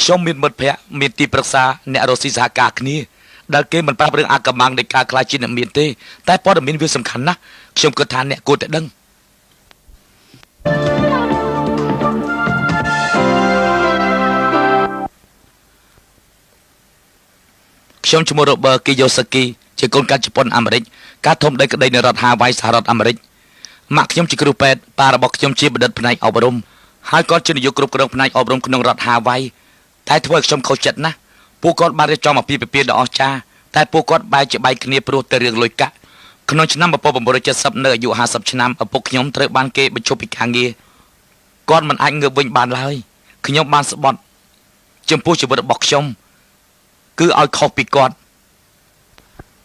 ខ្ញុំមានមិត្តភ័ក្តិមានទីប្រឹក្សាអ្នករកស៊ីសហការគ្នាដែលគេមិនប្រាប់រឿងអាកំបាំងនៃការខ្លាចជាអ្នកមានទេតែព័ត៌មានវាសំខាន់ណាស់ខ្ញុំគិតថាអ្នកគួរតែដឹងខ្ញុំឈ្មោះ Robert Kiyosaki ជាកូនកាត់ជប៉ុនអាមេរិកការធំដីក្តីនៅរដ្ឋ Hawaii សហរដ្ឋអាមេរិកម៉ាក់ខ្ញុំជាគ្រូពេទ្យប៉ារបស់ខ្ញុំជាបណ្ឌិតផ្នែកអប់រំហើយគាត់ជានាយកគ្រប់គ្រងផ្នែកអប់រំក្នុងរដ្ឋ Hawaii តែធ្វើឲ្យខ្ញុំខុសចិត្តណាស់ពួកគាត់បានរៀបចំអាពាហ៍ពិពាហ៍ដ៏អស្ចារ្យតែពួកគាត់បែកជាបែកគ្នាព្រោះតែរឿងលុយកាក់ក្នុងឆ្នាំ1970នៅអាយុ50ឆ្នាំឪពុកខ្ញុំត្រូវបានគេបញ្ឈប់ពីការងារគាត់មិនអាចងើបវិញបានឡើយខ្ញុំបានស្បត់ចំពោះជីវិតរបស់ខ្ញុំគឺឲ្យខុសពីគាត់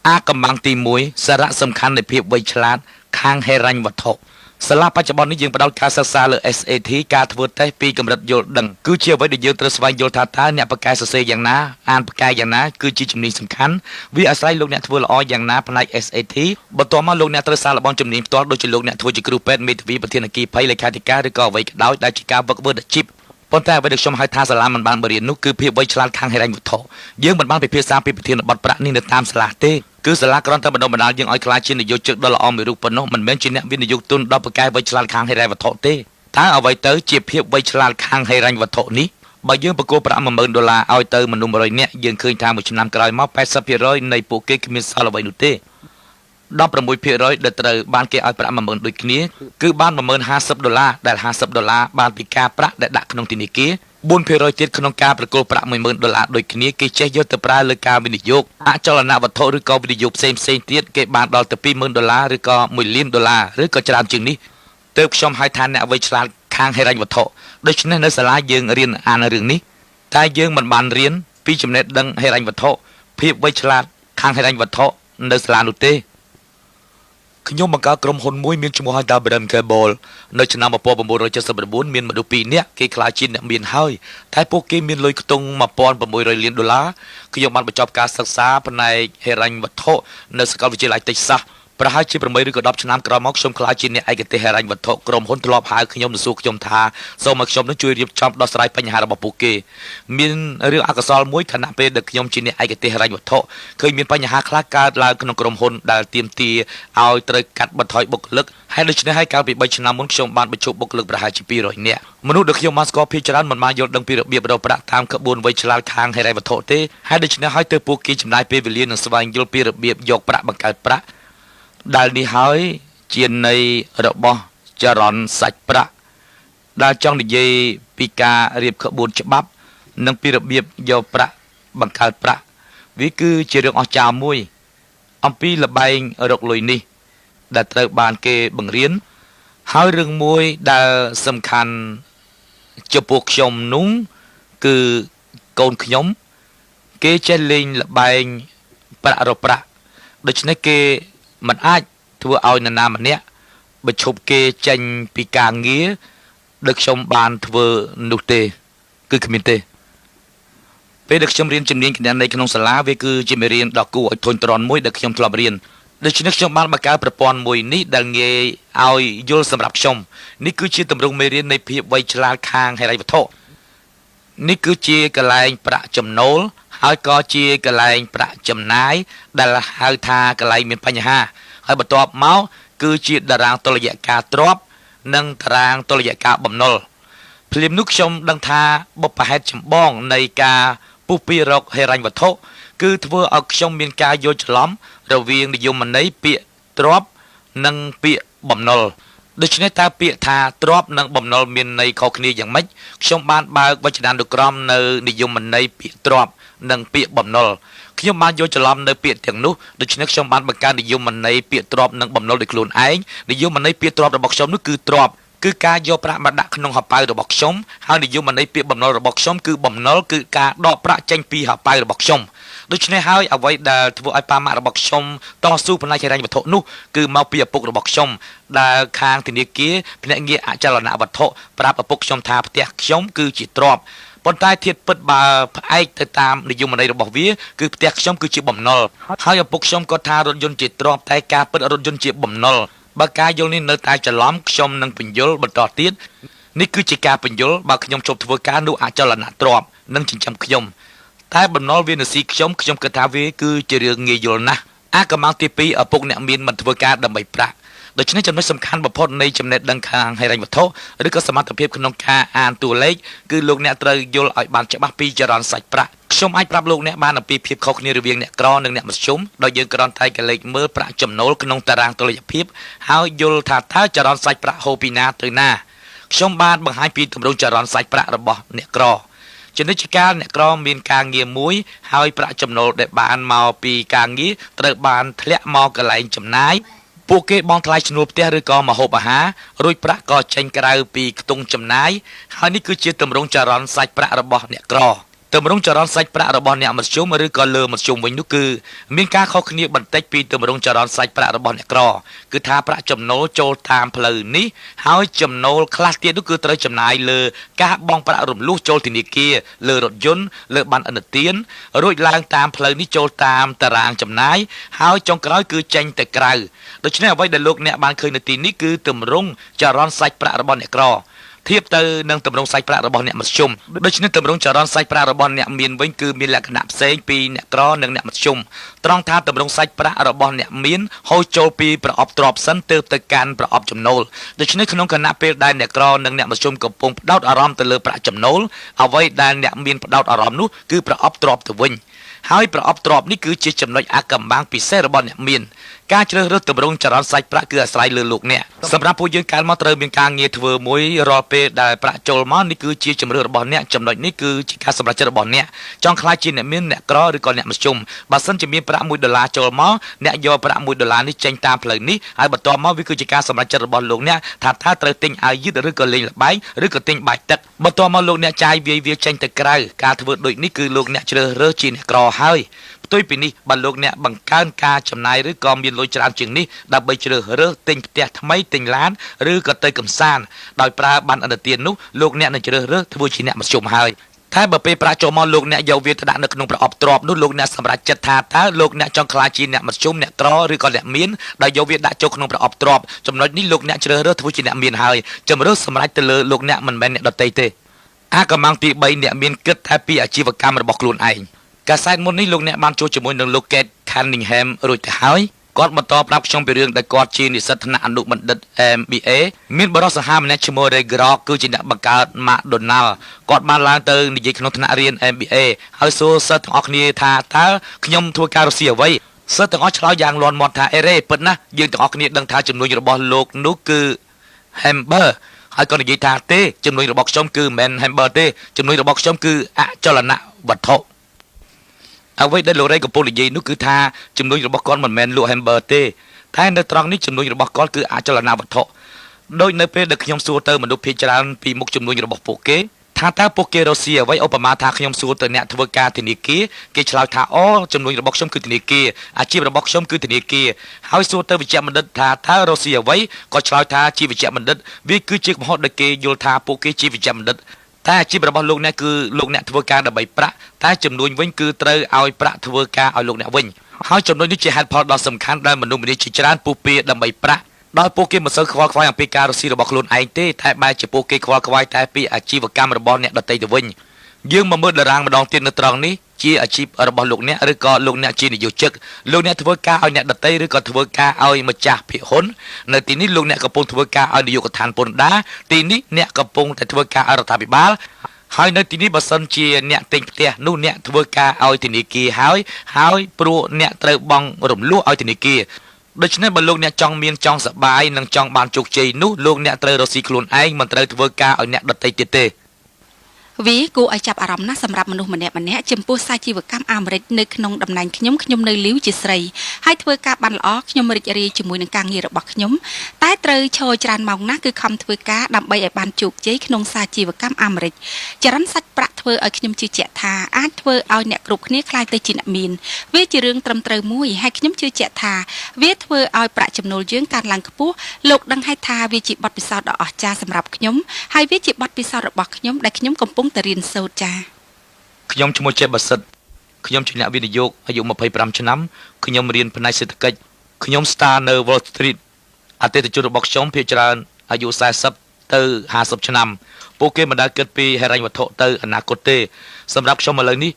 អាកំបាំងទី1សារៈសំខាន់នៃភាពវៃឆ្លាតខាងហិរញ្ញវត្ថុសាលាបច្ចុប្បន្ននេះយើងផ្ដោតការសិក្សាលើ SAT ការធ្វើតេស្តពីកម្រិតយល់ដឹងគឺជាអ្វីដែលយើងត្រូវស្វែងយល់ថាតើអ្នកបកកែសរសេរយ៉ាងណាអានបកកែយ៉ាងណាគឺជាជំនាញសំខាន់វាអាស្រ័យលោកអ្នកធ្វើល្អយ៉ាងណាផ្នែក SAT បន្ទាប់មកលោកអ្នកត្រូវសាកល្បងជំនាញផ្ទាល់ដូចជាលោកអ្នកធ្វើជាគ្រូពេទ្យមេធាវីប្រធានអគ្គិភ័យលេខាធិការឬក៏អ្វីក៏ដោយដែលជាការវឹកវើអាជីពប៉ុន្តែអ្វីដែលខ្ញុំហៅថាសាលាមិនបានបរៀននោះគឺភាពវៃឆ្លាតខាងហិរញ្ញវត្ថុយើងមិនបានពិភាក្សាពីប្រធានបទប្រាក់នេះនៅតាមសាលាទេគឺសាលាគ្រាន់តែបណ្ដុះបណ្ដាលយើងឲ្យក្លាយជានិយោជកដ៏ល្អមួយរូបប៉ុណ្ណោះមិនមែនជាអ្នកវិនិយោគទុនដល់បកកែវៃឆ្លាតខាងហិរញ្ញវត្ថុទេតើអ្វីទៅជាភាពវៃឆ្លាតខាងហិរញ្ញវត្ថុនេះបើយើងប្រគល់ប្រាក់$10000ឲ្យទៅមនុស្ស100នាក់យើងឃើញថាមួយឆ្នាំក្រោយមក 80% នៃពួកគេគ្មានសល់អ្វីនោះទេ 16% ដែលត្រូវបានគេឲ្យប្រាក់10000ដូចគ្នាគឺបាន$50,000ដែល$50បានពីការប្រាក់ដែលដាក់ក្នុងធនាគារ 4% ទៀតក្នុងការប្រគល់ប្រាក់$10000ដូចគ្នាគេចេះយកទៅប្រើលើការវិនិយោគអចលនវត្ថុឬក៏វិនិយោគផ្សេងទៀតគេបានដល់ទៅ$20000ឬក៏$1,000,000ឬក៏ច្រើនជាងនេះទើបខ្ញុំហៅថាអ្នកវៃឆ្លាតខាងហិរញ្ញវត្ថុដូច្នេះនៅសាលាយើងរៀនអានរឿងនេះតែយើងមិនបានរៀនពីចំណេះដឹងហិរញ្ញវត្ថុភាពវៃឆ្លាតខាងហិរញ្ញវត្ថុនៅសាលានោះទេខ្ញុំបង្កើតក្រុមហ៊ុនមួយមានឈ្មោះថា Abraham Cable នៅឆ្នាំ1979មានមនុស្ស2នាក់គេខ្លាចជាអ្នកមានហើយតែពួកគេមានលុយខ្ទង់$1,600 លានខ្ញុំបានបញ្ចប់ការសិក្សាផ្នែកហិរញ្ញវត្ថុនៅសាកលវិទ្យាល័យ Texas ប្រហែលជា8ឬក៏10ឆ្នាំក្រោយមកខ្ញុំខ្លាចជាអ្នកឯកទេសហិរញ្ញវត្ថុក្រុមហ៊ុនធ្លាប់ហៅខ្ញុំទៅសួរខ្ញុំថាសូមឲ្យខ្ញុំនឹងជួយរៀបចំដោះស្រាយបញ្ហារបស់ពួកគេមានរឿងអកុសលមួយខណៈពេលដែលខ្ញុំជាអ្នកឯកទេសហិរញ្ញវត្ថុឃើញមានបញ្ហាខ្លះកើតឡើងក្នុងក្រុមហ៊ុនដែលទាមទារឲ្យត្រូវកាត់បន្ថយបុគ្គលិកហើយដូច្នេះហើយកាលពី3ឆ្នាំមុនខ្ញុំបានបញ្ជូបុគ្គលិកប្រហែលជា200នាក់មនុស្សដែលខ្ញុំបានស្គាល់ភាគច្រើនមិនបានយល់ដឹងពីរបៀបរកប្រាក់តាមក្បួនវៃឆ្លាតខាងហិរញ្ញវត្ថុទេហើយដូច្នេះហើយទើបពួកគេចំណាយពេលវេលានឹងស្វែងយល់ពីរបៀបយកប្រាក់បង្កើតប្រាក់ដែលនេះហើយជានៃរបស់ចរន្តសាច់ប្រាក់ដែលចង់និយាយពីការរៀបក្បួនច្បាប់និងពីរបៀបយកប្រាក់បង្កើតប្រាក់វាគឺជារឿងអស្ចារ្យមួយអំពីល្បែងរកលុយនេះដែលត្រូវបានគេបង្រៀនហើយរឿងមួយដែលសំខាន់ចំពោះខ្ញុំនោះគឺកូនខ្ញុំគេចេះលេងល្បែងប្រាក់រកប្រាក់ដូច្នេះគេមិនអាចធ្វើឲ្យនរណាម្នាក់បញ្ឈប់គេចេញពីការងារដែលខ្ញុំបានធ្វើនោះទេគឺគ្មានទេពេលដែលខ្ញុំរៀនជំនាញគណនេយ្យក្នុងសាលាវាគឺជាមេរៀនដ៏គួរឲ្យធុញទ្រាន់មួយដែលខ្ញុំធ្លាប់រៀនដូច្នេះខ្ញុំបានបង្កើតប្រព័ន្ធមួយនេះដែលងាយឲ្យយល់សម្រាប់ខ្ញុំនេះគឺជាទម្រង់មេរៀននៃភាពវៃឆ្លាតខាងហិរញ្ញវត្ថុនេះគឺជាកន្លែងប្រាក់ចំណូលហើយក៏ជាកន្លែងប្រាក់ចំណាយដែលហៅថាកន្លែងមានបញ្ហាហើយបន្ទាប់មកគឺជាតារាងតុល្យការទ្រព្យនិងតារាងតុល្យការបំណុលភ្លាមនោះខ្ញុំដឹងថាបុព្វហេតុចម្បងនៃការពុះពីរកហិរញ្ញវត្ថុគឺធ្វើឲ្យខ្ញុំមានការយល់ច្រឡំរវាងនិយមន័យពាក្យទ្រព្យនិងពាក្យបំណុលដូច្នេះតើពាក្យថាទ្រព្យនិងបំណុលមានន័យខុសគ្នាយ៉ាងម៉េចខ្ញុំបានបើកវចនានុក្រមនៅនិយមន័យពាក្យទ្រព្យនិងពាក្យបំណុលខ្ញុំបានយកច្រឡំនៅពាក្យទាំងនោះដូច្នេះខ្ញុំបានបង្កើតនិយមន័យពាក្យទ្រព្យនិងបំណុលដោយខ្លួនឯងនិយមន័យពាក្យទ្រព្យរបស់ខ្ញុំនោះគឺទ្រព្យគឺការយកប្រាក់មកដាក់ក្នុងហោប៉ៅរបស់ខ្ញុំហើយនិយមន័យពាក្យបំណុលរបស់ខ្ញុំគឺបំណុលគឺការដកប្រាក់ចេញពីហោប៉ៅរបស់ខ្ញុំដូច្នេះហើយអ្វីដែលធ្វើឲ្យប៉ាម៉ាក់របស់ខ្ញុំតស៊ូផ្នែកហិរញ្ញវត្ថុនោះគឺមកពីឪពុករបស់ខ្ញុំដែលខាងធនាគារភ្នាក់ងារអចលនវត្ថុប្រាប់ឪពុកខ្ញុំថាផ្ទះខ្ញុំគឺជាទ្រព្យប៉ុន្តែធៀបពិតបើផ្អែកទៅតាមនិយមន័យរបស់វាគឺផ្ទះខ្ញុំគឺជាបំណុលហើយឪពុកខ្ញុំក៏ថារថយន្តជាទ្រព្យតែការពិតរថយន្តជាបំណុលបើការយល់នេះនៅតែច្រឡំខ្ញុំនឹងបញ្យល់បន្តទៀត នេះគឺជាការបញ្យល់បើខ្ញុំជប់ធ្វើការនោះអចលនទ្រព្យនិងចិញ្ចឹមខ្ញុំតែបំណុលវានស៊ីខ្ញុំគិតថាវាគឺជារឿងងាយយល់ណាស់អាកម្លាំងទី2ឪពុកអ្នកមានមិនធ្វើការដើម្បីប្រាក់ដូច្នេះចំណុចសំខាន់បំផុតនៃចំណេះដឹងខាងហិរញ្ញវត្ថុឬក៏សមត្ថភាពក្នុងការអានតួលេខគឺលោកអ្នកត្រូវយល់ឲ្យបានច្បាស់ពីចរន្តសាច់ប្រាក់ខ្ញុំអាចប្រាប់លោកអ្នកបានអំពីភាពខុសគ្នារវាងអ្នកក្រនិងអ្នកមធ្យមដោយយើងគ្រាន់តែកលេចមើលប្រាក់ចំណូលក្នុងតារាងតុល្យភាពហើយយល់ថាតើចរន្តសាច់ប្រាក់ហូរពីណាទៅណាខ្ញុំបានបង្ហាញពីទម្រង់ចរន្តសាច់ប្រាក់របស់អ្នកក្រចំណុចជាការអ្នកក្រមានការងារមួយហើយប្រាក់ចំណូលដែលបានមកពីការងារត្រូវបានធ្លាក់មកកន្លែងចំណាយពួកគេបង់ថ្លៃឈ្នួលផ្ទះឬក៏ម្ហូបអាហាររួចប្រាក់ក៏ចេញក្រៅពីខ្ទង់ចំណាយហើយនេះគឺជាទម្រង់ចរន្តសាច់ប្រាក់របស់អ្នកក្រទម្រង់ចរន្តសាច់ប្រាក់របស់អ្នកមធ្យមឬក៏លើមធ្យមវិញនោះគឺមានការខុសគ្នាបន្តិចពីទម្រង់ចរន្តសាច់ប្រាក់របស់អ្នកក្រគឺថាប្រាក់ចំណូលចូលតាមផ្លូវនេះហើយចំណូលខ្លះទៀតនោះគឺត្រូវចំណាយលើការបង់ប្រាក់រំលោះចូលធនាគារលើរថយន្តលើប័ណ្ណឥណទានរួចឡើងតាមផ្លូវនេះចូលតាមតារាងចំណាយហើយចុងក្រោយគឺចេញទៅក្រៅដូច្នេះអ្វីដែលលោកអ្នកបានឃើញនៅទីនេះគឺទម្រង់ចរន្តសាច់ប្រាក់របស់អ្នកក្រធៀបទៅនឹងទម្រង់សាច់ប្រាក់របស់អ្នកមធ្យមដូច្នេះទម្រង់ចរន្តសាច់ប្រាក់របស់អ្នកមានវិញគឺមានលក្ខណៈផ្សេងពីអ្នកក្រនិងអ្នកមធ្យមត្រង់ថាទម្រង់សាច់ប្រាក់របស់អ្នកមានហូរចូលពីប្រអប់ទ្រព្យសិនទើបទៅកាន់ប្រអប់ចំណូលដូច្នេះក្នុងគណៈពេលដែលអ្នកក្រនិងអ្នកមធ្យមកំពុងផ្ដោតអារម្មណ៍ទៅលើប្រាក់ចំណូលអ្វីដែលអ្នកមានផ្ដោតអារម្មណ៍នោះគឺប្រអប់ទ្រព្យទៅវិញហើយប្រអប់ទ្រព្យនេះគឺជាចំណុចអាថ៌កំបាំងពិសេសរបស់អ្នកមានការជ្រើសរើសទម្រង់ចរន្តសាច់ប្រាក់គឺអាស្រ័យលើលោកអ្នកសម្រាប់ពួកយើងកាលមកត្រូវមានការងារធ្វើមួយរាល់ពេលដែលប្រាក់ចូលមកនេះគឺជាជំរឿនរបស់អ្នកចំណុចនេះគឺជាការសម្រេចចិត្តរបស់អ្នកចង់ខ្លាចជាអ្នកមានអ្នកក្រឬក៏អ្នកមធ្យមបើសិនជាមានប្រាក់$1ចូលមកអ្នកយកប្រាក់$1នេះចេញតាមផ្លូវនេះហើយបន្ទាប់មកវាគឺជាការសម្រេចចិត្តរបស់លោកអ្នកថាតើត្រូវទិញអាវយឺតឬក៏លេងល្បែងឬក៏ទិញបាយទឹកបន្ទាប់មកលោកអ្នកចាយវាចេញទៅក្រៅការធ្វើដូចនេះគឺលោកអ្នកជ្រើសរើសជាអ្នកក្រហើយផ្ទុយពីនេះបើលោកអ្នកបង្កើនការចំណាយឬក៏មានលុយច្រើនជាងនេះដើម្បីជ្រើសរើសទិញផ្ទះថ្មីទិញឡានឬក៏ទៅកំសាន្តដោយប្រើប័ណ្ណឥណទាននោះលោកអ្នកនឹងជ្រើសរើសធ្វើជាអ្នកមធ្យមហើយតែបើពេលប្រាក់ចូលមកលោកអ្នកយកវាទៅដាក់នៅក្នុងប្រអប់ទ្រព្យនោះលោកអ្នកសម្រេចចិត្តថាតើលោកអ្នកចង់ក្លាយជាអ្នកមធ្យមអ្នកក្រឬក៏អ្នកមានដោយយកវាដាក់ចូលក្នុងប្រអប់ទ្រព្យចំណុចនេះលោកអ្នកជ្រើសរើសធ្វើជាអ្នកមានហើយជំរឿនសម្រេចទៅលើលោកអ្នកមិនមែនអ្នកដទៃទេអាកម្លាំងទី3អ្នកមានគិតតែពីអាជីវកម្មរបស់ខ្លួនឯងកាសែតមុននេះលោកអ្នកបានជួបជាមួយនឹងលោក Kate Cunningham រួចទៅហើយគាត់បន្តប្រាប់ខ្ញុំពីរឿងដែលគាត់ជានិស្សិតថ្នាក់អនុបណ្ឌិត MBA មានបរិសុទ្ធសាមម្នាក់ឈ្មោះ Ray Kroc គឺជាអ្នកបង្កើត McDonald គាត់បានឡើងទៅនិយាយក្នុងថ្នាក់រៀន MBA ហើយសួរសិស្សទាំងអស់គ្នាថាតើខ្ញុំធ្វើការរកស៊ីអ្វីសិស្សទាំងអស់ឆ្លើយយ៉ាងលាន់មាត់ថាអេរ៉េពិតណាស់យើងទាំងអស់គ្នាដឹងថាជំនួយរបស់លោកនោះគឺ Hamburger ហើយគាត់និយាយថាទេជំនួយរបស់ខ្ញុំគឺមិនមែន Hamburger ទេជំនួយរបស់ខ្ញុំគឺអចលនវត្ថុអ្វីដែលលោករ៉េកំពុងនិយាយនោះគឺថាជំនួយរបស់គាត់មិនមែនលក់ Hamburger ទេតែនៅត្រង់នេះជំនួយរបស់គាត់គឺអចលនវត្ថុដោយនៅពេលដែលខ្ញុំសួរទៅមនុស្សភាគច្រើនពីមុខជំនួយរបស់ពួកគេថាតើពួកគេរកស៊ីអ្វីឧបមាថាខ្ញុំសួរទៅអ្នកធ្វើការធនាគារគេឆ្លើយថាអូជំនួយរបស់ខ្ញុំគឺធនាគារអាជីពរបស់ខ្ញុំគឺធនាគារហើយសួរទៅវិជ្ជបណ្ឌិតថាតើរកស៊ីអ្វីក៏ឆ្លើយថាជាវិជ្ជបណ្ឌិតវាគឺជាកំហុសដែលគេយល់ថាពួកគេជាវិជ្ជបណ្ឌិតតែអាជីពរបស់លោកអ្នកគឺលោកអ្នកធ្វើការដើម្បីប្រាក់តែចំនួនវិញគឺត្រូវឲ្យប្រាក់ធ្វើការឲ្យលោកអ្នកវិញហើយចំនួននេះជាហេតុផលដ៏សំខាន់ដែលមនុស្សម្នាជាច្រើនពុះពៀដើម្បីប្រាក់ដោយពួកគេមិនសូវខ្វល់ខ្វាយអំពីការរកស៊ីរបស់ខ្លួនឯងទេតែបែរជាពួកគេខ្វល់ខ្វាយតែពីអាជីវកម្មរបស់អ្នកដទៃទៅវិញយើងមកមើលតារាងម្ដងទៀតនៅត្រង់នេះជាអាជីពរបស់លោកអ្នកឬក៏លោកអ្នកជានិយោជិកលោកអ្នកធ្វើការឲ្យអ្នកដទៃឬក៏ធ្វើការឲ្យម្ចាស់ភាគហ៊ុននៅទីនេះលោកអ្នកកំពុងធ្វើការឲ្យនាយកដ្ឋានពន្ធដារទីនេះអ្នកកំពុងតែធ្វើការឲ្យរដ្ឋាភិបាលហើយនៅទីនេះបើសិនជាអ្នកទិញផ្ទះនោះអ្នកធ្វើការឲ្យធនាគារហើយព្រោះអ្នកត្រូវបង់រំលោះឲ្យធនាគារដូច្នេះបើលោកអ្នកចង់មានចង់សប្បាយនិងចង់បានជោគជ័យនោះលោកអ្នកត្រូវរកស៊ីខ្លួនឯងមិនត្រូវធ្វើការឲ្យអ្នកដទៃទៀតទេវាគួរឲ្យចាប់អារម្មណ៍ណាស់សម្រាប់មនុស្សម្នាក់ចំពោះសាជីវកម្មអាមេរិកនៅក្នុងតំណែងខ្ញុំនៅលីវជាស្រីហើយធ្វើការបានល្អខ្ញុំរីករាយជាមួយនឹងការងាររបស់ខ្ញុំតែត្រូវឈរច្រើនម៉ោងណាស់គឺខំធ្វើការដើម្បីឲ្យបានជោគជ័យក្នុងសាជីវកម្មអាមេរិកចរន្តសាច់ប្រាក់ធ្វើឲ្យខ្ញុំជឿជាក់ថាអាចធ្វើឲ្យអ្នកគ្រប់គ្នាខ្លាយទៅជាអ្នកមានវាជារឿងត្រឹមត្រូវមួយហើយខ្ញុំជឿជាក់ថាវាធ្វើឲ្យប្រាក់ចំណូលយើងកើនឡើងខ្ពស់លោកដឹងហើយថាវាជាបទពិសោធន៍ដ៏អស្ចារ្យសម្រាប់ខ្ញុំហើយវាជាបទពិសោធន៍របស់ខ្ញុំដែលខ្ញុំកំពុងតែរៀនសូត្រចា៎ខ្ញុំឈ្មោះចេះបសិទ្ធខ្ញុំជាអ្នកវិនិយោគអាយុ25ឆ្នាំខ្ញុំរៀនផ្នែកសេដ្ឋកិច្ចខ្ញុំ Star នៅ Wall Street អតិថិជនរបស់ខ្ញុំភាគច្រើនអាយុ40 ទៅ50ឆ្នាំពួកគេមិនដែលគិតពីហិរញ្ញវត្ថុទៅអនាគតទេសម្រាប់ខ្ញុំឥឡូវនេះ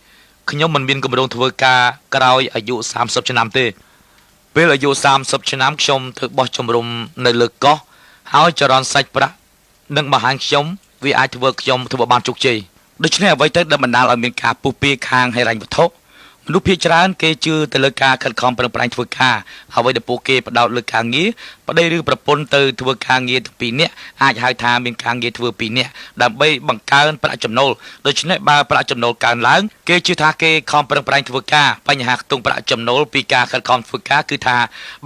ខ្ញុំមិនមានគម្រោងធ្វើការក្រោយអាយុ30ឆ្នាំទេពេលអាយុ30ឆ្នាំខ្ញុំធ្វើបោះជំរំនៅលើកោះហើយចរន្តសាច់ប្រាក់នឹងបង្ហាញខ្ញុំវាអាចធ្វើខ្ញុំធ្វើបានជោគជ័យដូច្នេះអ្វីទៅដែលបណ្ដាលឲ្យមានការពុះពៀខាងហិរញ្ញវត្ថុមនុស្សភាគច្រើនគេជឿទៅលើការខិតខំប្រឹងប្រែងធ្វើការអ្វីដែលពួកគេផ្ដោតលើការងារប្តីឬប្រពន្ធទៅធ្វើការងារទាំងពីរនាក់អាចហៅថាមានការងារធ្វើពីរនាក់ដើម្បីបង្កើនប្រាក់ចំណូលដូច្នេះបើប្រាក់ចំណូលកើនឡើងគេជឿថាគេខំប្រឹងប្រែងធ្វើការបញ្ហាខ្ទង់ប្រាក់ចំណូលពីការខិតខំធ្វើការគឺថា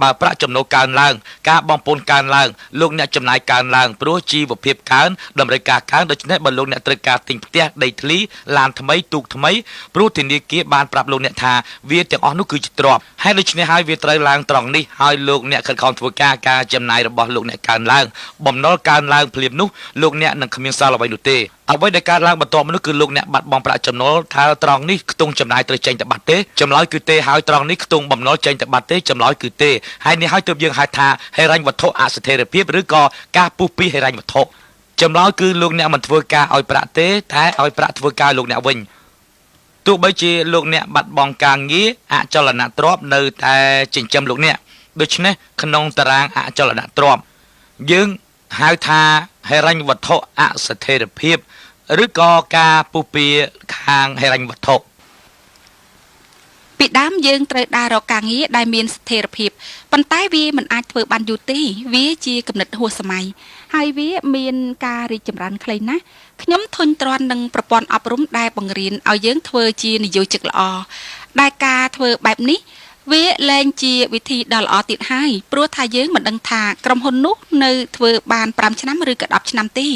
បើប្រាក់ចំណូលកើនឡើងការបងពុនកើនឡើងលោកអ្នកចំណាយកើនឡើងព្រោះជីវភាពកើនតម្រូវការកើនដូច្នេះបើលោកអ្នកត្រូវការទិញផ្ទះដីធ្លីឡានថ្មីទូកថ្មីព្រោះធនាគារបានប្រាប់លោកអ្នកថាវាទាំងអស់នោះគឺជាទ្រព្យហើយដូច្នេះហើយវាត្រូវឡើងត្រង់នេះហើយលោកអ្នកខិតខំធ្វើការចំណាយរបស់លោកអ្នកកើនឡើងបំណុលកើនឡើងភ្លាមនោះលោកអ្នកនឹងគ្មានសល់អ្វីនោះទេអ្វីដែលកើតឡើងបន្ទាប់មកនោះគឺលោកអ្នកបាត់បង់ប្រាក់ចំណូលថាត្រង់នេះខ្ទង់ចំណាយត្រូវចេញទៅបាត់ទេចម្លើយគឺទេហើយត្រង់នេះខ្ទង់បំណុលចេញទៅបាត់ទេចម្លើយគឺទេហើយនេះហើយទើបយើងហៅថាហិរញ្ញវត្ថុអស្ថិរភាពឬក៏ការពុះពីហិរញ្ញវត្ថុចម្លើយគឺលោកអ្នកមិនធ្វើការឲ្យប្រាក់ទេតែឲ្យប្រាក់ធ្វើការលោកអ្នកវិញទោះបីជាលោកអ្នកបាត់បង់ការងារអចលនទ្រព្យនៅតែចិញ្ចឹមលោកអ្នកដូច្នេះក្នុងតារាងអចលនទ្រព្យយើងហៅថាហិរញ្ញវត្ថុអស្ថិរភាពឬក៏ការពុះពៀខាងហិរញ្ញវត្ថុពីដើមយើងត្រូវដើររកការងារដែលមានស្ថិរភាពប៉ុន្តែវាមិនអាចធ្វើបានយូរទេវាជាគំនិតហួសសម័យហើយវាមានការរីកចម្រើនខ្លីណាស់ខ្ញុំធុញទ្រាន់នឹងប្រព័ន្ធអប់រំដែលបង្រៀនឲ្យយើងធ្វើជានិយោជិកល្អដែលការធ្វើបែបនេះវាលែងជាវិធីដ៏ល្អទៀតហើយព្រោះថាយើងមិនដឹងថាក្រុមហ៊ុននោះនៅធ្វើបាន5ឆ្នាំឬក៏10ឆ្នាំទេ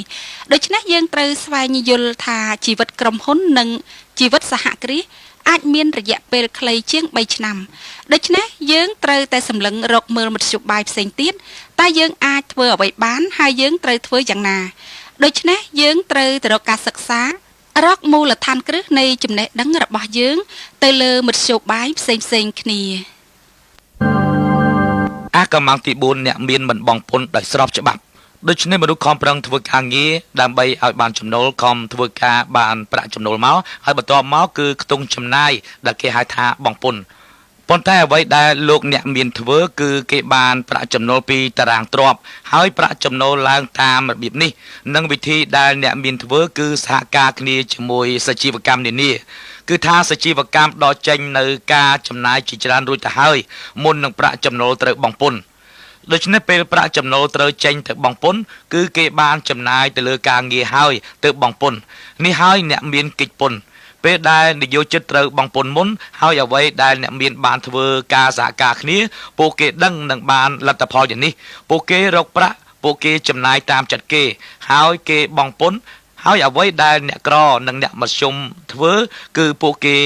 ដូច្នេះយើងត្រូវស្វែងយល់ថាជីវិតក្រុមហ៊ុននិងជីវិតសហគ្រាសអាចមានរយៈពេលខ្លីជាង3ឆ្នាំដូច្នេះយើងត្រូវតែសម្លឹងរកមើលមធ្យោបាយផ្សេងទៀតតែយើងអាចធ្វើអ្វីបានហើយយើងត្រូវធ្វើយ៉ាងណាដូច្នេះយើងត្រូវទៅរកការសិក្សារកមូលដ្ឋានគ្រឹះនៃចំណេះដឹងរបស់យើងទៅលើមធ្យោបាយផ្សេងៗគ្នាកម្មាំងទី4អ្នកមានមិនបងពុនដោយស្របច្បាប់ដូច្នេះមនុស្សខំប្រឹងធ្វើការងារដើម្បីឲ្យបានចំណូលខំធ្វើការបានប្រាក់ចំណូលមកហើយបន្ទាប់មកគឺខ្ទង់ចំណាយដែលគេហៅថាបងពុនប៉ុន្តែអ្វីដែលលោកអ្នកមានធ្វើគឺគេបានប្រាក់ចំណូលពីតារាងទ្រព្យហើយប្រាក់ចំណូលឡើងតាមរបៀបនេះនិងវិធីដែលអ្នកមានធ្វើគឺសហការគ្នាជាមួយសជីវកម្មនានាគឺថាសជីវកម្មដកចេញនៅការចំណាយជាច្រើនរួចទៅហើយមុននឹងប្រាក់ចំណូលត្រូវបងពុនដូច្នេះពេលប្រាក់ចំណូលត្រូវចេញទៅបងពុនគឺគេបានចំណាយទៅលើការងារហើយទៅបងពុននេះហើយអ្នកមានកិច្ចពុនពេលដែលនយោជិតត្រូវបងពុនមុនហើយអ្វីដែលអ្នកមានបានធ្វើការសហការគ្នាពួកគេដឹងនឹងបានលទ្ធផលយ៉ាងនេះពួកគេរកប្រាក់ពួកគេចំណាយតាមចិត្តគេហើយគេបងពុនហើយអ្វីដែលអ្នកក្រនិងអ្នកមធ្យមធ្វើគឺពួកគេ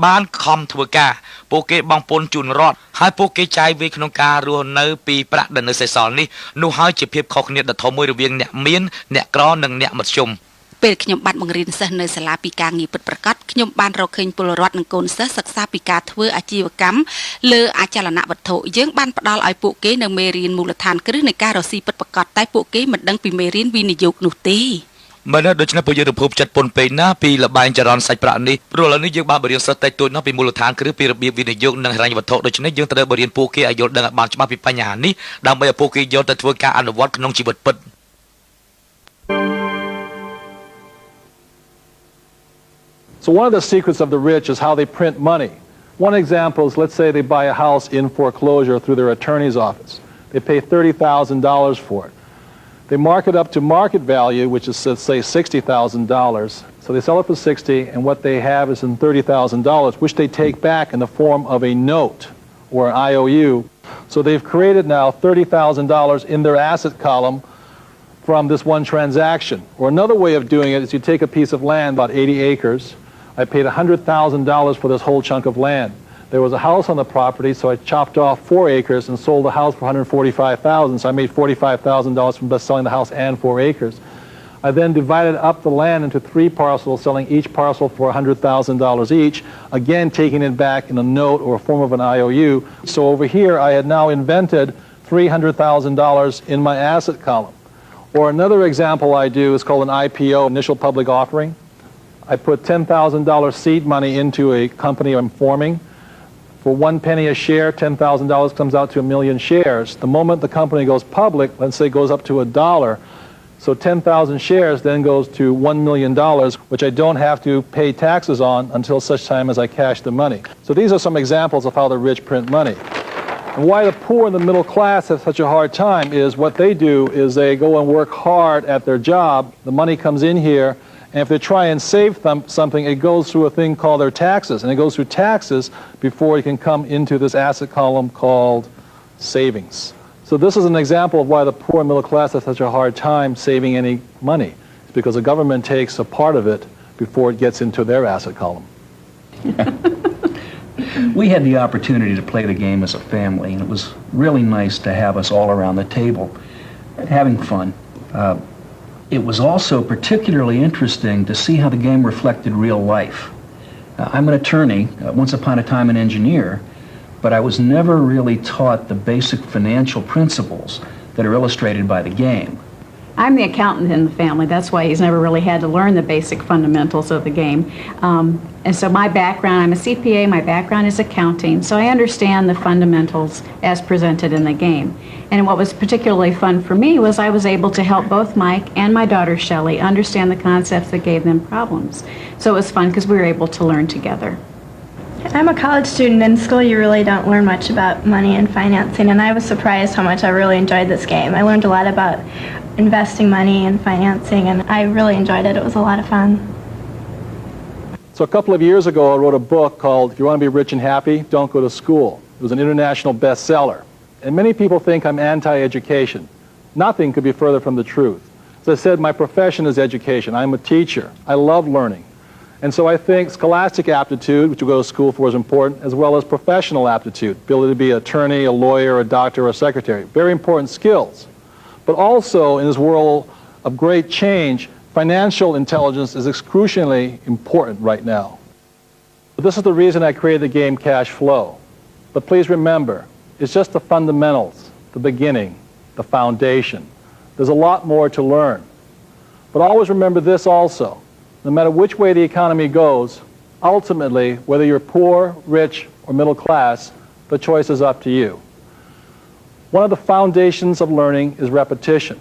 បានខំធ្វើការពួកគេបងពុនជូនរដ្ឋហើយពួកគេចាយវាក្នុងការរស់នៅពីប្រាក់ដែលនៅសេសសល់នេះនោះហើយជាភាពខុសគ្នាដ៏ធំមួយរវាងអ្នកមានអ្នកក្រនិងអ្នកមធ្យមពេលខ្ញុំបានបង្រៀនសិស្សនៅសាលាពីការងារពិតប្រាកដខ្ញុំបានរកឃើញពលរដ្ឋនិងកូនសិស្សសិក្សាពីការធ្វើអាជីវកម្មលើអចលនវត្ថុយើងបានផ្ដល់ឲ្យពួកគេនៅមេរៀនមូលដ្ឋានគ្រឹះនៃការរកស៊ីពិតប្រាកដតែពួកគេមិនដឹងពីមេរៀនវិនិយោគនោះទេមែនដូច្នេះពួកយើងរំភើបចិត្តពុនពេកណាពីលបែងចរន្តសាច់ប្រាក់នេះព្រោះឥឡូវនេះយើងបានបរៀនសិស្សតិចតួចណាស់ពីមូលដ្ឋានគ្រឹះពីរបៀបវិនិយោគនិងហិរញ្ញវត្ថុដូច្នេះយើងត្រូវបរៀនពួកគេឲ្យយល់ដឹងឲ្យបានច្បាស់ពីបញ្ហានេះដើម្បីឲ្យពួកគេយកទៅធ្វើការអនុវត្តក្នុងជីវិតពិត So one of the secrets of the rich is how they print money. One example is, let's say they buy a house in foreclosure through their attorney's office. They pay $30,000 for it. They mark it up to market value, which is, let's say, $60,000. So they sell it for $60,000, and what they have is in $30,000, which they take back in the form of a note or an IOU. So they've created now $30,000 in their asset column from this one transaction. Or another way of doing it is you take a piece of land, about 80 acres. I paid $100,000 for this whole chunk of land. There was a house on the property, so I chopped off 4 acres and sold the house for $145,000. So I made $45,000 from both selling the house and 4 acres. I then divided up the land into 3 parcels, selling each parcel for $100,000 each, again taking it back in a note or a form of an IOU. So over here I had now invented $300,000 in my asset column. Or another example I do is called an IPO, initial public offering. I put $10,000 seed money into a company I'm forming. For 1 penny a share, $10,000 comes out to 1 million shares. The moment the company goes public, let's say it goes up to $1, so 10,000 shares then goes to $1 million, which I don't have to pay taxes on until such time as I cash the money. So these are some examples of how the rich print money. And why the poor and the middle class have such a hard time is what they do is they go and work hard at their job, the money comes in here, and if they try and save something, it goes through a thing called their taxes. And it goes through taxes before it can come into this asset column called savings. So this is an example of why the poor and middle class have such a hard time saving any money. It's because the government takes a part of it before it gets into their asset column. We had the opportunity to play the game as a family, and it was really nice to have us all around the table having fun. It was also particularly interesting to see how the game reflected real life. I'm an attorney, once upon a time an engineer, but I was never really taught the basic financial principles that are illustrated by the game. I'm the accountant in the family. That's why he's never really had to learn the basic fundamentals of the game. And so my background, I'm a CPA, my background is accounting, so I understand the fundamentals as presented in the game. And what was particularly fun for me was I was able to help both Mike and my daughter Shelley understand the concepts that gave them problems. So it was fun because we were able to learn together. I'm a college student. In school you really don't learn much about money and financing, and I was surprised how much I really enjoyed this game. I learned a lot about investing money and financing, and I really enjoyed it. It was a lot of fun. So a couple of years ago I wrote a book called If You Want to Be Rich and Happy, Don't Go to School. It was an international bestseller. And many people think I'm anti-education. Nothing could be further from the truth. As I said, my profession is education. I'm a teacher. I love learning. And so I think scholastic aptitude, which you go to school for, is important, as well as professional aptitude, ability to be an attorney, a lawyer, a doctor, or a secretary. Very important skills. But also, in this world of great change, financial intelligence is excruciatingly important right now. But this is the reason I created the game Cash Flow. But please remember, it's just the fundamentals, the beginning, the foundation. There's a lot more to learn. But always remember this also. No matter which way the economy goes, ultimately, whether you're poor, rich, or middle class, the choice is up to you. One of the foundations of learning is repetition.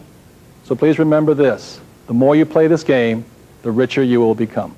So please remember this. The more you play this game, the richer you will become.